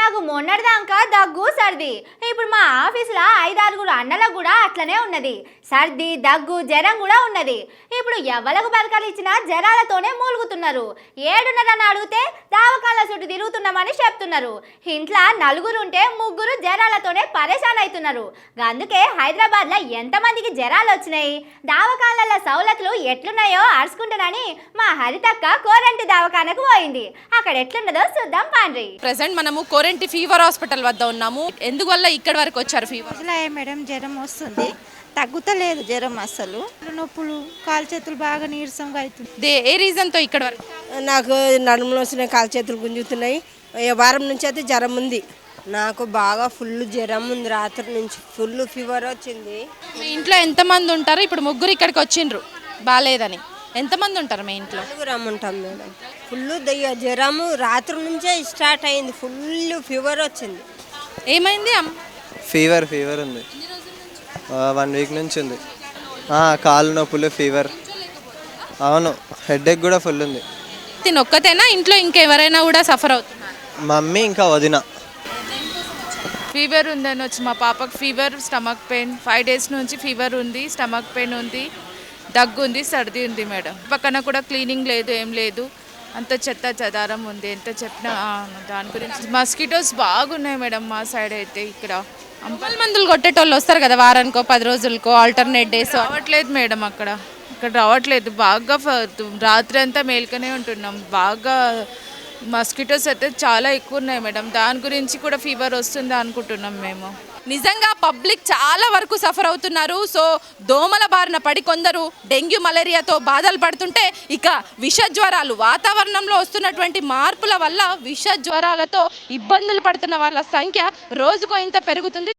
నాకు మొన్నటిదాకా దగ్గు సర్ది. ఇప్పుడు మా ఆఫీసులో 5-6 అన్నలకు కూడా అట్లనే ఉన్నది. సర్ది దగ్గు జ్వరం కూడా ఉన్నది. ఇప్పుడు ఎవలకు బలకాలు ఇచ్చినా జ్వరాలతోనే మూలుగుతున్నారు. 7:30 అడిగితే దావకాల చుట్టూ తిరుగుతున్నామని చెప్తున్నారు. ఇంట్లో 4 ఉంటే 3 జ్వరాలతోనే పరేషాన్ అవుతున్నారు. అందుకే హైదరాబాద్లో ఎంతమందికి జ్వరాలు వచ్చినాయి, దావకాల సౌలతులు ఎట్లున్నాయో అరుచుకుంటానని మా హరితక్క కోరంటి దావకానకు పోయింది. అక్కడ ఎట్లున్నదో చూద్దాం పాండ్రి. ప్రెసెంట్ మనము కోరంటి ఫీవర్ హాస్పిటల్ వద్ద ఉన్నాము. ఎందువల్ల ఇక్కడ వరకు వచ్చారు? ఫీవర్ మేడం జ్వరం వస్తుంది, తగ్గుతలేదు జ్వరం, అసలు నొప్పులు, కాలు చేతులు బాగా నీరసంగా అవుతుంది. ఏ రీజన్తో ఇక్కడ వరకు? నాకు నడుములు వస్తున్నాయి, కాలు చేతులు గుంజుతున్నాయి. వారం నుంచి అయితే జ్వరం ఉంది. నాకు బాగా ఫుల్ జ్వరం ఉంది, రాత్రి నుంచి ఫుల్ ఫీవర్ వచ్చింది. మీ ఇంట్లో ఎంతమంది ఉంటారు? ఇప్పుడు 3 ఇక్కడికి వచ్చిండ్రు బాగాలేదని. ఎంతమంది ఉంటారు మీ ఇంట్లో? 4 ఉంటాం మేడం. ఫుల్ జ్వరము రాత్రి నుంచే స్టార్ట్ అయింది, ఫుల్ ఫీవర్ వచ్చింది. ఏమైంది? ఫీవర్ ఉంది, 1 వీక్ నుంచి ఉంది. కాళ్ళు నొప్పులు, ఫీవర్. అవును, హెడేక్ కూడా ఫుల్ ఉంది. ఒక్కతేనా ఇంట్లో ఇంకెవరైనా కూడా సఫర్ అవుతున్నారు? మమ్మీ ఇంకా వదిన. ఫీవర్ ఉందని వచ్చి మా పాపకు ఫీవర్, స్టమక్ పెయిన్, 5 డేస్ నుంచి ఫీవర్ ఉంది, స్టమక్ పెయిన్ ఉంది, దగ్గు ఉంది, సర్ది ఉంది మేడం. పక్కన కూడా క్లీనింగ్ లేదు, ఏం లేదు, అంత చెత్త చెదారం ఉంది. ఎంత చెప్పినా దాని గురించి. మస్కిటోస్ బాగున్నాయి మేడం మా సైడ్ అయితే. ఇక్కడ మందులు కొట్టేటోళ్ళు వస్తారు కదా వారానికో 10 రోజులకో, ఆల్టర్నేట్ డేస్. రావట్లేదు మేడం, ఇక్కడ రావట్లేదు. బాగా రాత్రి అంతా మేల్కొనే ఉంటున్నాం. బాగా మస్కిటోస్ అయితే చాలా ఎక్కువ ఉన్నాయి మేడం. దాని గురించి కూడా ఫీవర్ వస్తుంది అనుకుంటున్నాం మేము. నిజంగా పబ్లిక్ చాలా వరకు సఫర్ అవుతున్నారు. సో దోమల బారిన పడి కొందరు డెంగ్యూ, మలేరియాతో బాధలు పడుతుంటే, ఇక విష జ్వరాలు, వాతావరణంలో వస్తున్నటువంటి మార్పుల వల్ల విష జ్వరాలతో ఇబ్బందులు పడుతున్న వాళ్ళ సంఖ్య రోజుకో ఇంత పెరుగుతుంది.